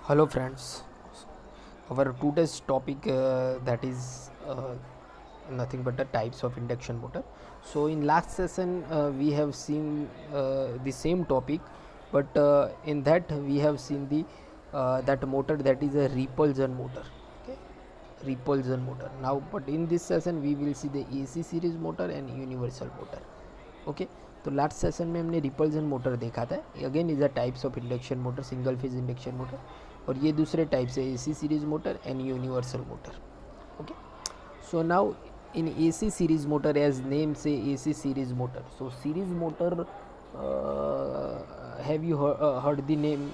Hello friends, our today's topic that is nothing but the types of induction motor. So in last session we have seen the same topic, but in that we have seen the that motor that is a repulsion motor. Okay, repulsion motor. Now, but in this session we will see the AC series motor and universal motor. Okay तो last session में हमने repulsion motor देखा था. Again is a types of induction motor, single phase induction motor. और ये दूसरे type से AC series motor and universal motor. Okay so now in AC series motor, as name say AC series motor, so series motor, have you heard the name,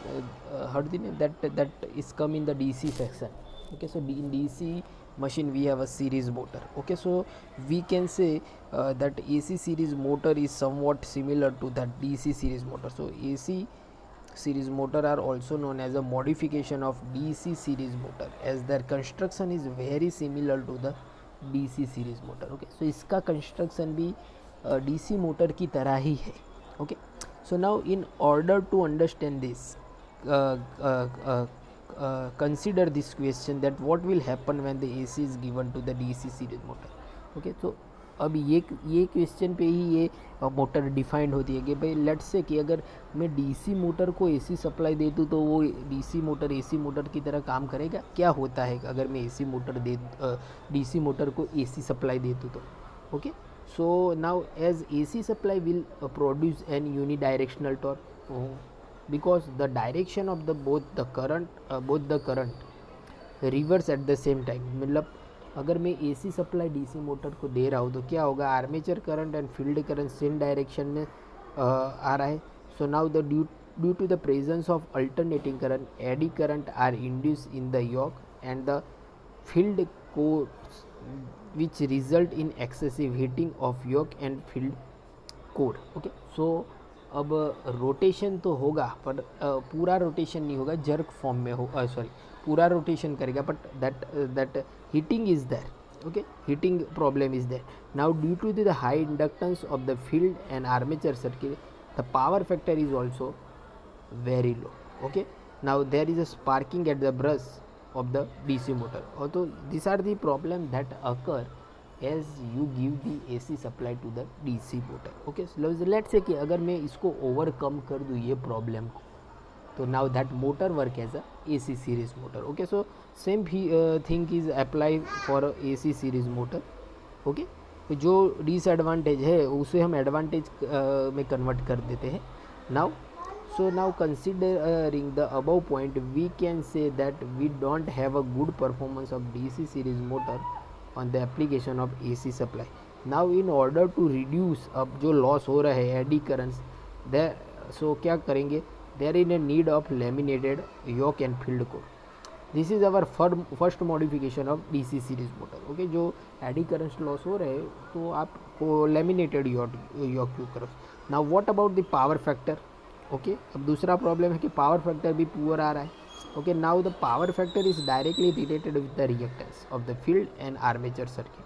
that is come in the DC section. Okay, so in DC machine we have a series motor. Okay, so we can say that AC series motor is somewhat similar to that DC series motor. So AC series motor are also known as a modification of DC series motor, as their construction is very similar to the DC series motor. Okay so इसका construction भी DC motor की तरह ही है. Okay so now in order to understand this, consider this question that what will happen when the AC is given to the DC series motor. Okay तो अब ये question पे ही ये मोटर डिफाइंड होती है कि भाई लेट्स से कि अगर मैं डीसी मोटर को एसी सप्लाई दे दूँ तो वो डीसी मोटर एसी मोटर की तरह काम करेगा. क्या होता है अगर मैं एसी मोटर डीसी मोटर को एसी सप्लाई दे दूँ तो. Okay so now as AC supply will produce an unidirectional torque because the direction of the both the current reverse at the same time. मतलब अगर मैं एसी सप्लाई डीसी मोटर को दे रहा हूँ तो क्या होगा, armature current and field current same direction में आ रहा है. So now the due to the presence of alternating current, eddy current are induce in the yoke and the field cores which result in excessive heating of yoke and field core. Okay so अब rotation तो होगा पर पूरा rotation नहीं होगा, jerk form में हो, sorry पूरा रोटेशन करेगा, but that heating is there. Okay heating problem is there. Now due to the high inductance of the field and armature circuit, the power factor is also very low. Okay now there is a sparking at the brush of the DC motor. Although these are the problem that occur as you give the AC supply to the DC motor. Okay so let's say कि अगर मैं इसको overcome कर दूँ ये problem को, तो now that motor work as a AC series motor. Okay so same thing is apply for a AC series motor. Okay तो जो disadvantage है उसे हम advantage में convert कर देते हैं. Now considering the above point, we can say that we don't have a good performance of DC series motor on the application of AC supply. Now in order to reduce अब जो loss हो रहा है eddy currents, so क्या करेंगे, there is a need of laminated yoke and field core. This is our first modification of DC series motor. Okay जो AD current loss हो रहे हैं तो आपको लेमिनेटेड योक यूज करो. Now what about the power factor. Okay अब दूसरा problem है कि पावर फैक्टर भी पुअर आ रहा है. Okay now the power factor is directly related with the reactance of the field and armature circuit.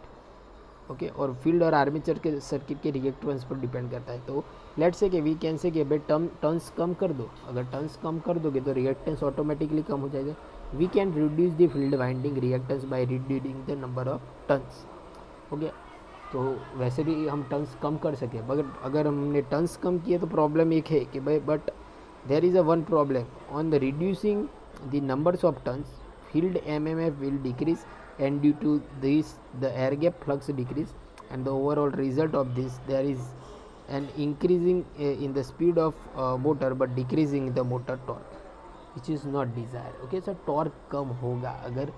Okay और field और आर्मेचर के सर्किट के रिएक्टेंस पर डिपेंड करता है. तो लेट्स से कि वी कैन से कि भाई टर्न्स कम कर दो. अगर टर्न्स कम कर दोगे तो रिएक्टेंस ऑटोमेटिकली कम हो जाएगा. We can reduce the field winding reactance by reducing the number of turns. Okay तो वैसे भी हम टर्न्स कम कर सके, मगर अगर हमने टर्न्स कम किए तो प्रॉब्लम एक है कि भाई but there is a one problem on the reducing the numbers of turns, field MMF will decrease and due to this the air gap flux decrease, and the overall result of this there is an increasing in the speed of motor but decreasing the motor torque which is not desired. Okay so torque कम होगा अगर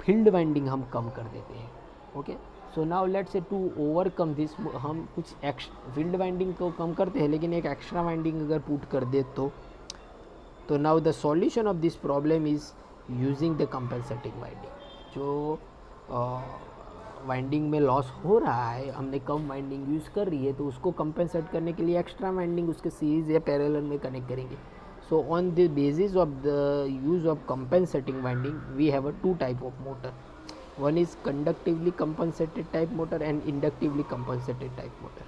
field winding हम कम कर देते हैं. Okay so now let's say to overcome this, हम कुछ फील्ड वाइंडिंग को कम करते हैं लेकिन एक एक्स्ट्रा वाइंडिंग अगर पुट कर दे तो now the solution of this problem is using the compensating winding. जो वाइंडिंग में लॉस हो रहा है, हमने कम वाइंडिंग यूज़ कर रही है तो उसको कंपेंसेट करने के लिए एक्स्ट्रा वाइंडिंग उसके सीरीज या पैरेलल में कनेक्ट करेंगे. So on the basis of the use of compensating winding we have a two type of motor. One is conductively compensated type motor and inductively compensated type motor.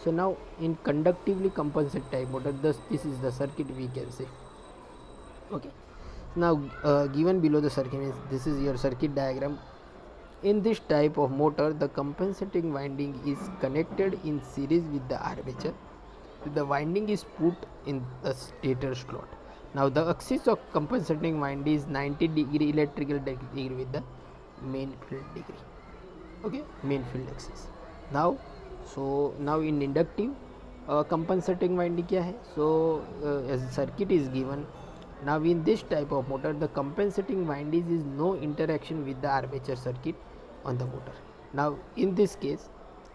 So now in conductively compensated type motor, thus this is the circuit we can say. Okay Now given below the circuit means this is your circuit diagram. In this type of motor, the compensating winding is connected in series with the armature. The winding is put in the stator slot. Now the axis of compensating winding is 90-degree electrical degree with the main field degree. Okay, main field axis. Now now in inductive compensating winding क्या है? So as circuit is given. Now in this type of motor, the compensating winding is no interaction with the armature circuit on the motor. Now in this case,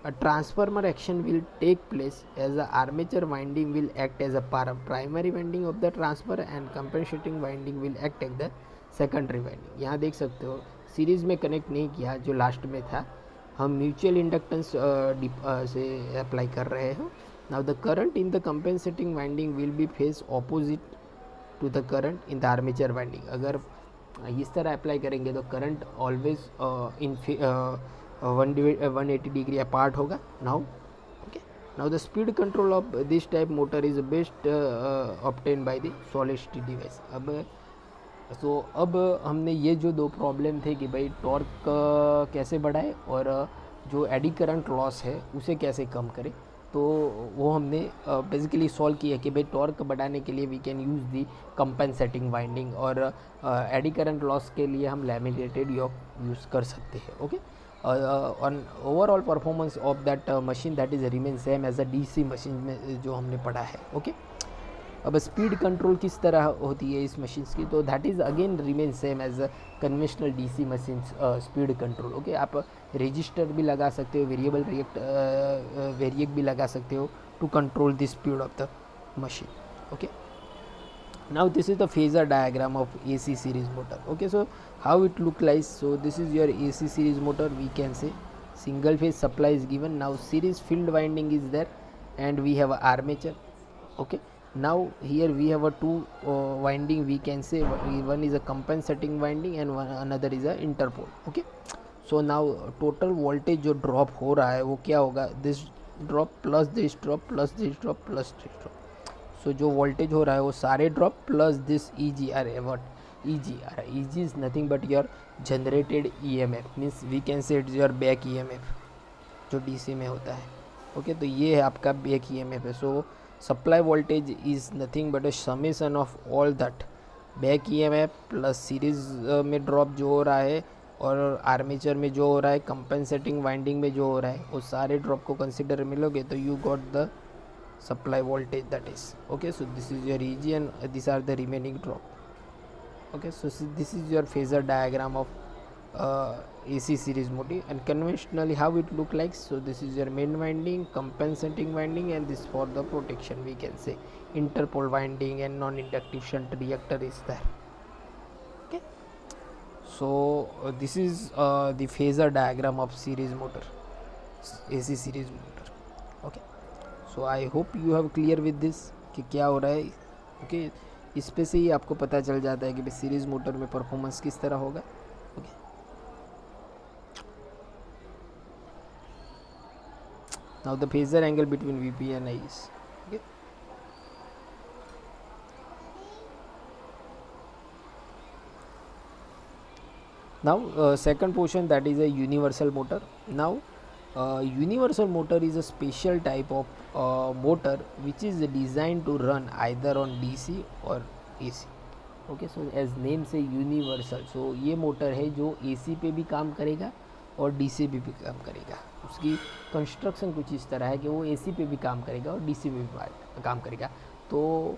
a transformer action will take place as the armature winding will act as a primary winding of the transformer and compensating winding will act as the secondary winding. यहाँ देख सकते हो series में connect नहीं किया जो last में था, हम म्यूचुअल इंडक्टेंस से अप्लाई कर रहे हो. Now the current in the compensating winding will be phase opposite to the current in the armature winding. अगर इस तरह अप्लाई करेंगे तो current always in 180 degree apart होगा. Now okay, now the speed control of this type motor is best obtain by the solid state device. अब हमने ये जो दो प्रॉब्लम थे कि भाई टॉर्क कैसे बढ़ाए और जो एडी करंट लॉस है उसे कैसे कम करें, तो वो हमने बेसिकली सॉल्व किया कि भाई टॉर्क बढ़ाने के लिए we can use the compensating winding और एडी करंट लॉस के लिए हम लैमिनेटेड योक यूज़ कर सकते हैं. Okay, on overall performance of that machine that is remain same as a DC machine में जो हमने पढ़ा है. ओके, अब स्पीड कंट्रोल किस तरह होती है इस मशीन्स की, तो that is again remain same as a conventional DC machines speed control. Okay, आप रजिस्टर भी लगा सकते हो, वेरिएबल वेरिएक भी लगा सकते हो to control the speed of the machine. Okay, now this is the phasor diagram of AC series motor. Okay, so how it look like? So this is your AC series motor. We can say single phase supply is given. Now series field winding is there and we have a armature. Okay, now here we have a two winding. We can say one is a compensating winding and another is a interpole. Okay, so now total voltage जो drop हो रहा है वो क्या होगा? This drop plus this drop plus this drop plus this drop. सो जो voltage हो रहा है वो सारे drop plus this E G R है. What E G R? E G is nothing but your generated E M F, means we can say it's your back E M F जो D C में होता है. Okay, तो ये है आपका back E M F है. So supply voltage is nothing but a summation of all that back E M F plus series में ड्रॉप जो हो रहा है और आर्मेचर में जो हो रहा है, कंपेंसेटिंग वाइंडिंग में जो हो रहा है, वो सारे ड्रॉप को कंसिडर में लोगे तो you got the supply voltage, that is. Okay, so this is your EG and these are the remaining drop. Okay, so this is your phasor diagram of AC series motor, and conventionally how it look like. So this is your main winding, compensating winding, and this for the protection we can say interpole winding and non-inductive shunt reactor is there. Okay, so this is the phasor diagram of series motor, AC series motor. Okay, so I hope you have clear with this कि क्या हो रहा है. Okay, इस पे से ही आपको पता चल जाता है कि भाई सीरीज़ मोटर में परफॉर्मेंस किस तरह होगा. Okay, now the phasor angle between V P and I is. Okay, now second portion that is a universal motor. Now universal motor is a special type of motor which is designed to run either on DC or AC. Okay, so as name से universal, सो ये motor है जो AC पे भी काम करेगा और DC पे भी काम करेगा. उसकी कंस्ट्रक्शन कुछ इस तरह है कि वो AC पे भी काम करेगा और DC पे भी काम करेगा. तो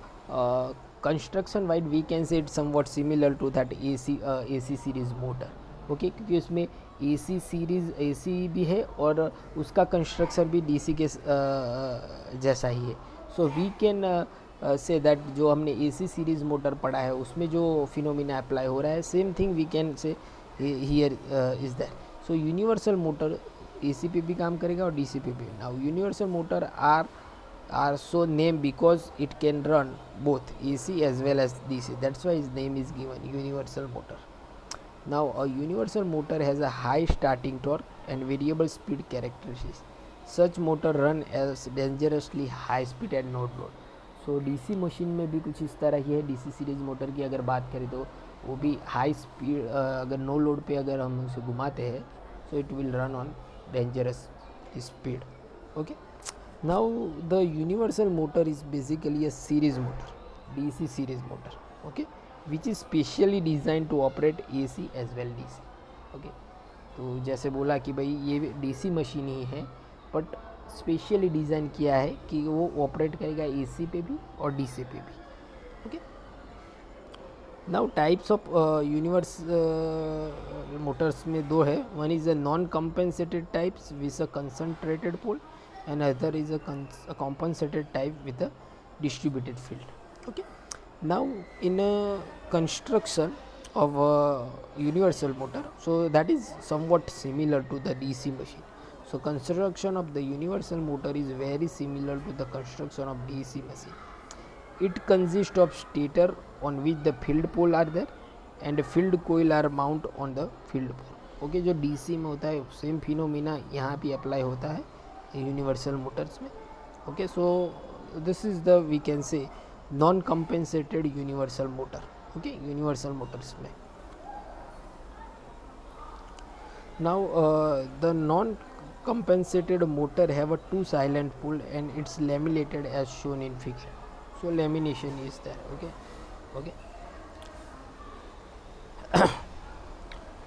construction wise we can say it somewhat similar to that AC series motor. Okay, क्योंकि उसमें AC सीरीज़ AC भी है और उसका कंस्ट्रक्शन भी DC के जैसा ही है. So we can say that जो हमने AC सीरीज़ मोटर पढ़ा है उसमें जो फिनोमिना अप्लाई हो रहा है, same thing we can say here is that. So universal motor AC पे भी काम करेगा और DC पे भी. Now universal motor are so named because it can run both AC as well as DC. That's why its name is given universal motor. Now a universal motor has a high starting torque and variable speed characteristics. Such motor run as dangerously high speed at no load. So DC machine में भी कुछ इस तरह ही है। DC series motor की अगर बात करें तो वो भी हाई स्पीड, अगर नो लोड पे अगर हम उसे घुमाते हैं so it will run on dangerous speed. Okay, now the universal motor is basically a series motor, DC series motor, okay, which is specially design to operate AC as well DC. Okay, तो जैसे बोला कि भाई ये DC machine ही है but specially design किया है कि वो ऑपरेट करेगा एसी पे भी और डीसी पे भी। Okay, now types of universe motors में दो है। One is a non compensated types with a concentrated pole and other is a compensated type with a distributed field. Okay, now in a construction of a universal motor, so that is somewhat similar to the DC machine. So construction of the universal motor is very similar to the construction of DC machine. It consists of stator on which the field pole are there and field coil are mount on the field pole. Okay, जो DC में होता है same phenomena यहाँ भी apply होता है universal motors में। Okay, so this is the we can say non compensated universal motor. Okay, universal motors में now the non compensated motor have a two silent pole and it's laminated as shown in figure. So lamination is there. Okay.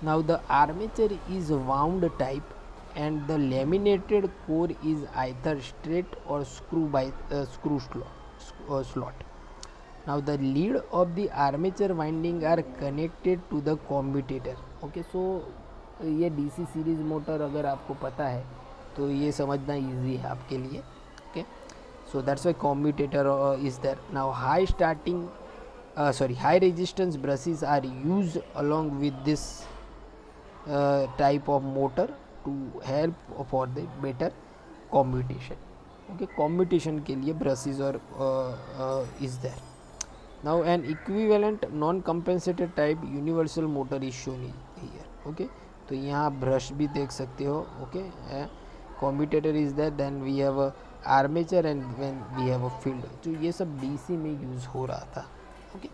Now the armature is wound type and the laminated core is either straight or screw slot. Now the lead of the armature winding are connected to the commutator. Okay, so ये DC series motor अगर आपको पता है तो ये समझना easy है आपके लिए। Okay, so that's why commutator is there. Now high resistance brushes are use along with this type of motor to help for the better commutation. Okay, commutation के लिए ब्रशेस और is there. Now an equivalent non compensated type universal motor is shown here. Okay, तो यहाँ brush भी देख सकते हो। Okay, commutator is that, then we have a armature and when we have a field. तो ये सब डीसी में यूज़ हो रहा था। Okay,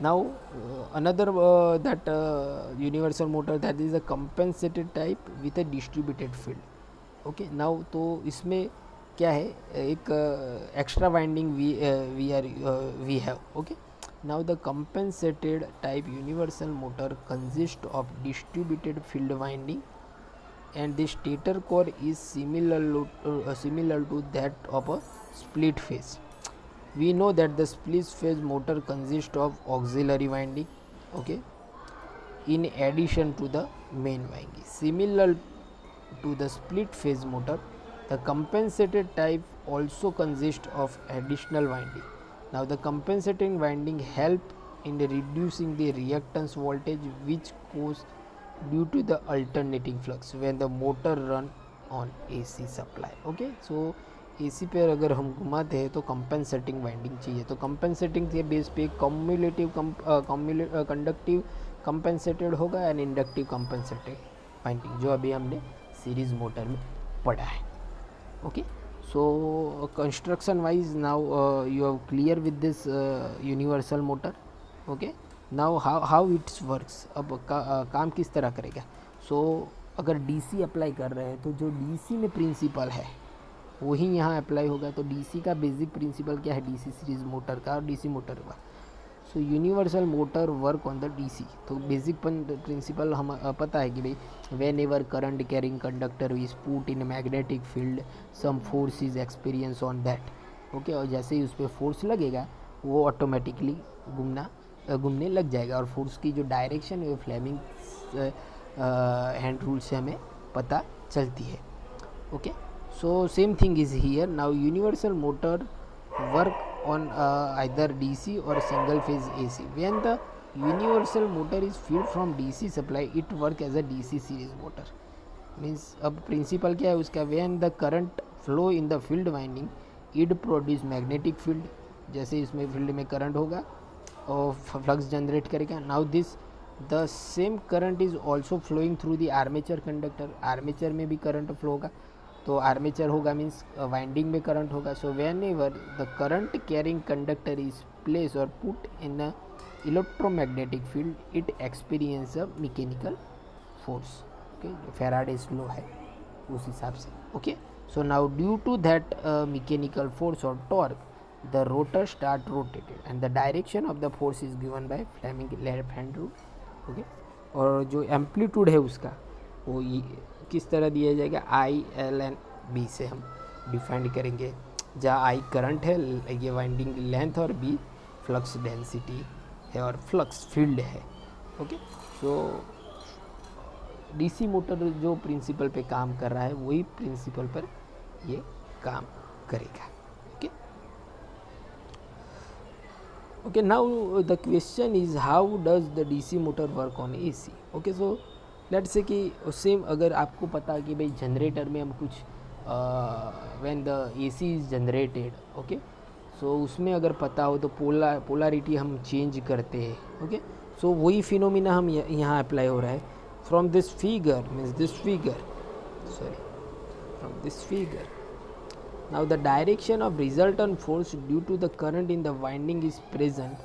now another that universal motor that is a compensated type with a distributed field. Okay, now तो इसमें क्या है, एक extra winding we have. Okay, now the compensated type universal motor consists of distributed field winding and the stator core is similar to that of a split phase. We know that the split phase motor consists of auxiliary winding, okay, in addition to the main winding. Similar to the split phase motor, the compensated type also consists of additional winding. Now the compensating winding help in reducing the reactance voltage which cause due to the alternating flux when the motor run on AC supply. Okay, so AC पे अगर हम घुमाते हैं तो compensating winding चाहिए। तो compensating के base पे cumulative conductive compensated होगा एंड इंडक्टिव compensated winding, जो अभी हमने सीरीज मोटर में पढ़ा है। Okay, so construction wise now you are clear with this universal motor. Okay, now how it works, अब काम किस तरह करेगा। so अगर DC अप्लाई कर रहे हैं तो जो DC में प्रिंसिपल है वही यहाँ अप्लाई होगा। तो DC का बेसिक प्रिंसिपल क्या है, DC सीरीज मोटर का और DC मोटर का। So universal motor work on the DC. तो बेसिक प्रिंसिपल हम पता है कि भाई whenever current carrying conductor is put in magnetic field some force is experience on that. Okay, और जैसे ही उस पर फोर्स लगेगा वो ऑटोमेटिकली घूमने लग जाएगा और फोर्स की जो डायरेक्शन है वो फ्लेमिंग हैंड रूल से हमें पता चलती है। Okay, so same thing is here. Now universal motor work on either DC or single phase AC. When the universal motor is fed from DC supply, it work as a DC series motor. Means अब principle क्या है उसका, when the current flow in the field winding, it produce magnetic field. जैसे इसमें field में current होगा और flux generate करेगा। Now this the same current is also flowing through the armature conductor. Armature में भी करंट फ्लो होगा तो आर्मेचर होगा मीन्स वाइंडिंग में करंट होगा. So whenever the current carrying conductor is place or put in a electromagnetic field it experience a mechanical force. Okay, जो Faraday's law है उस हिसाब से. Okay, so now due to that mechanical force और torque the rotor start rotated and the direction of the force is given by Fleming left hand rule. Okay, और जो amplitude है उसका वो ये किस तरह दिया जाएगा, आई एल एन बी से हम डिफाइन करेंगे, जहाँ आई करंट है, ये वाइंडिंग लेंथ, और बी फ्लक्स डेंसिटी है और फ्लक्स फील्ड है. ओके, सो डीसी मोटर जो प्रिंसिपल पे काम कर रहा है वही प्रिंसिपल पर ये काम करेगा. Okay, now the question is how does the DC motor work on AC. Okay, so let's say कि सेम अगर आपको पता कि भाई जनरेटर में हम कुछ when the AC is generated, okay, so उसमें अगर पता हो तो पोलरिटी हम चेंज करते हैं. ओके, सो वही फिनोमिना हम यहाँ अप्लाई हो रहा है. From this figure means this figure, sorry, from this figure. Now the direction of resultant force due to the current in the winding is present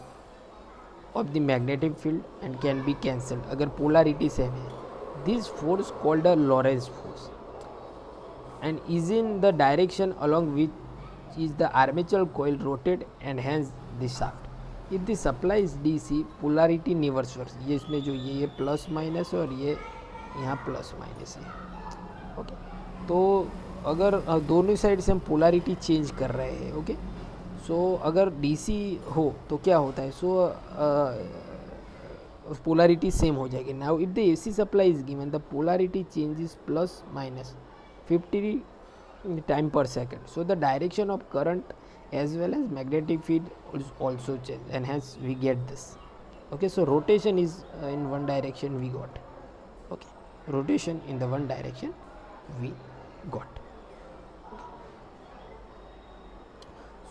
of the magnetic field and can be cancelled अगर polarity same है. This force called a Lorentz force and is in the direction along which is the armature coil rotate and hence the shaft. If the supply is DC, polarity never works. ये इसमें जो ये plus minus और ये यहाँ plus minus है. Okay, तो अगर दोनों साइड से हम पोलरिटी चेंज कर रहे हैं. ओके, सो अगर डीसी हो तो क्या होता है, सो पोलरिटी सेम हो जाएगी. Now if the AC supply is given the polarity changes plus minus 50 time per second. So the direction of current as well as magnetic field is also change and hence we get this. Okay, so rotation is in one direction we got. Okay, rotation in the one direction we got.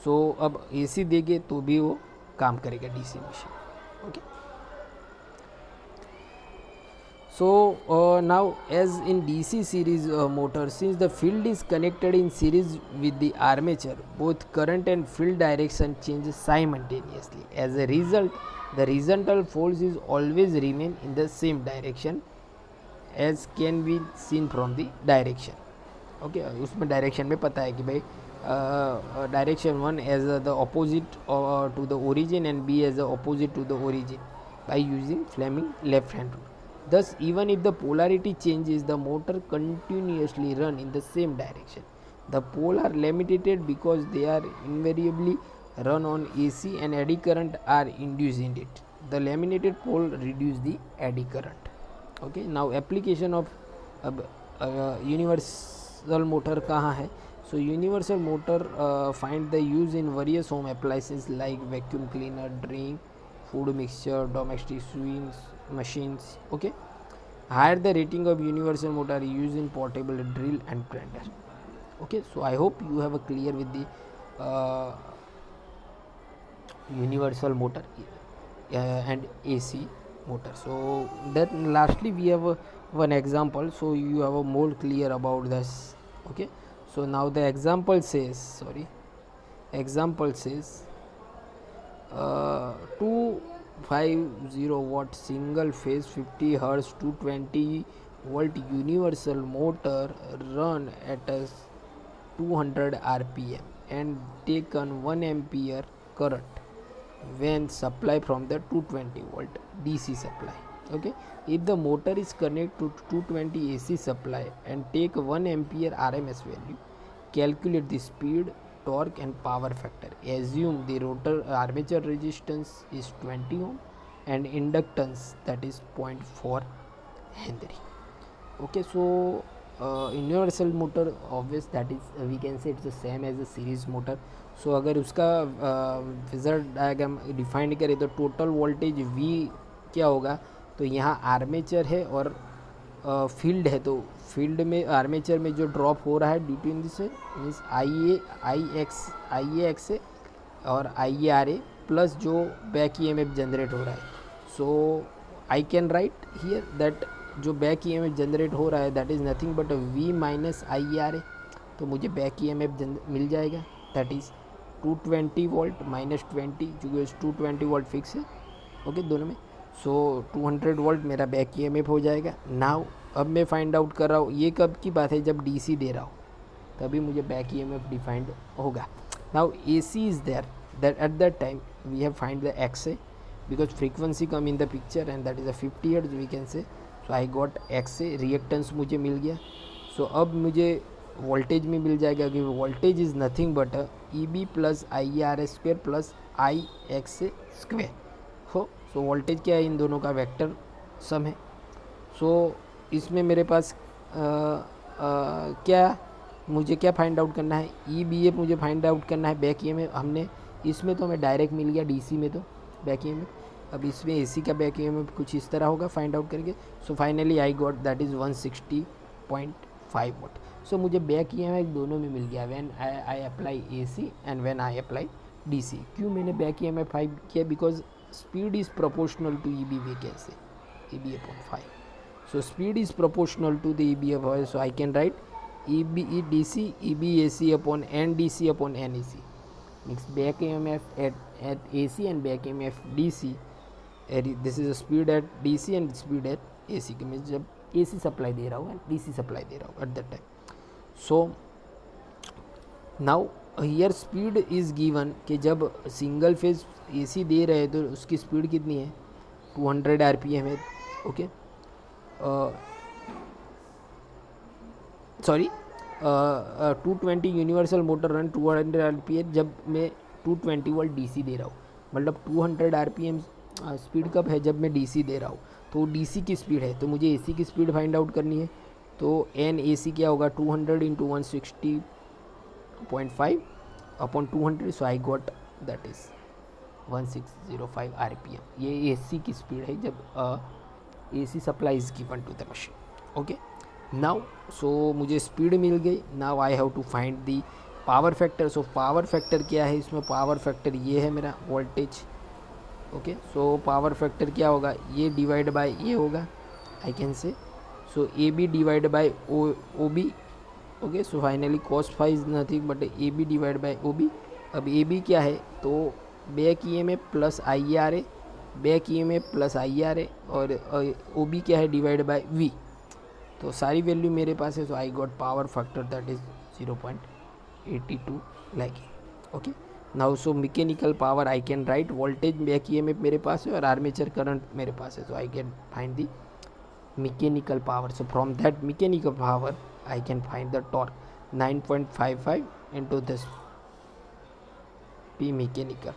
So अब AC देंगे तो भी वो काम करेगा DC machine. Okay, so now as in DC series motor since the field is connected in series with the armature both current and field direction change simultaneously. As a result the resultant force is always remain in the same direction as can be seen from the direction. Okay, उसमें direction में पता है कि भाई direction 1 as the opposite to the origin and B as the opposite to the origin by using Fleming left hand rule. Thus even if the polarity changes the motor continuously run in the same direction. The poles are limited because they are invariably run on AC and eddy current are induced in it. The laminated pole reduce the eddy current. Okay, now application of universal motor कहाँ है. So universal motor find the use in various home appliances like vacuum cleaner, drying, food mixture, domestic sewing machines. Okay, higher the rating of universal motor used in portable drill and grinder. Okay, so I hope you have a clear with the universal motor and AC motor. So then lastly we have one example, so you have a more clear about this. Okay, so now the example says 250 watt single phase 50 hertz 220 volt universal motor run at a 200 rpm and taken 1 ampere current when supply from the 220 volt DC supply. Okay, if the motor is connected to 220 AC supply and take 1 ampere RMS value, calculate the speed, torque and power factor. Assume the rotor armature resistance is 20 ohm and inductance that is 0.4 Henry. Okay, so universal motor obvious that is we can say it's the same as a series motor. So अगर उसका फिजर diagram define करें तो total voltage V क्या होगा, तो यहाँ armature है और फील्ड है, तो फील्ड में आर्मेचर में जो ड्रॉप हो रहा है due to this means I A X और I A R A plus जो back E M F generate हो रहा है. So I can write here that जो back E M F generate हो रहा है that is nothing but V minus I A R A. तो मुझे बैक EMF मिल जाएगा, दैट इज़ 220 वोल्ट माइनस 20, क्योंकि 220 वोल्ट फिक्स है, ओके दोनों में। सो 200 वोल्ट मेरा बैक EMF हो जाएगा। नाउ अब मैं फाइंड आउट कर रहा हूँ, ये कब की बात है, जब DC दे रहा हूँ तभी मुझे बैक EMF डिफाइंड होगा। Now AC is there, that at that time we have find the XA because frequency come in the picture and that is a 50 Hz we can say. So I got XA, reactance मुझे मिल गया। So अब मुझे voltage में मिल जाएगा कि voltage is nothing but EB plus IARS square plus IXA square हो। So voltage क्या है, इन दोनों का वेक्टर सम है। सो इसमें मेरे पास क्या मुझे क्या फाइंड आउट करना है, EBF मुझे फाइंड आउट करना है, बैक EMF हमने इसमें तो हमें डायरेक्ट मिल गया DC में तो बैक EMF। अब इसमें AC का बैक EMF कुछ इस तरह होगा, फाइंड आउट करेंगे। So finally I got that is 160.5 volt. सो मुझे बैक EMF दोनों में मिल गया, when I apply AC and when I apply DC। क्यों मैंने बैक EMF 5 किया, because speed is proportional to EB vacancy, EB upon 5। So speed is proportional to the EB of oil, so I can write EB DC EBAC upon NDC upon NEC. Means back EMF at AC and back EMF DC. This is a speed at DC and speed at AC. Means जब AC supply दे रहा हूँ and DC supply दे रहा हूँ at that time. So now here speed is given कि जब single phase AC दे रहे हैं तो उसकी स्पीड कितनी है, 200 RPM है, okay. Sorry 220 universal motor run 200 RPM जब मैं 220 वोल्ट DC दे रहा हूँ, मतलब 200 RPM स्पीड कब है, जब मैं DC दे रहा हूँ। तो DC की स्पीड है, तो मुझे AC की स्पीड फाइंड आउट करनी है। तो NAC क्या होगा, 200 into 160.5 upon 200। So I got that is 1605 RPM। ये AC की स्पीड है जब AC supply is given to the machine, okay. Now so मुझे स्पीड मिल गई। Now I have to find the power factor. So power factor क्या है, इसमें पावर फैक्टर ये है मेरा voltage, okay. So power factor क्या होगा, ये डिवाइड बाय ये होगा, I can say. So AB divide by OB, okay. So finally cos phi is nothing but AB divide by OB। अब AB क्या है, तो back EMF plus IARA, back EMF plus IARA, और OB क्या है, divide by V। तो सारी value मेरे पास है। So I got power factor that is 0.82 lagging, okay. Now so mechanical power I can write, voltage back EMF मेरे पास है और आर्मेचर करंट मेरे पास है। So I can find the mechanical power. So from that mechanical power I can find the torque 9.55 into this P mechanical,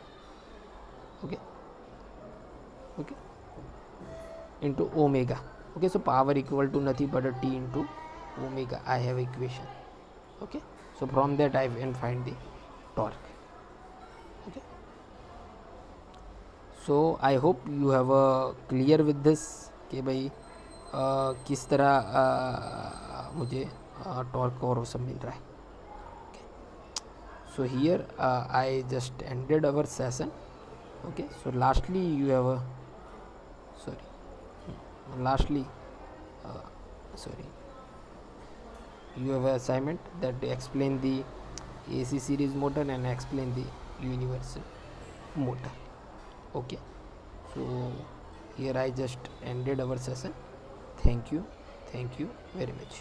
okay okay, into omega, okay। So power equal to nothing but a T into omega. I have equation, okay। So from that I can find the torque, okay। So I hope you have a clear with this कि भाई किस तरह मुझे torque और सब मिल रहा है, okay। So here I just ended our session, okay। So lastly you have a you have an assignment that explain the AC series motor and explain the universal motor, okay। So here I just ended our session. Thank you very much.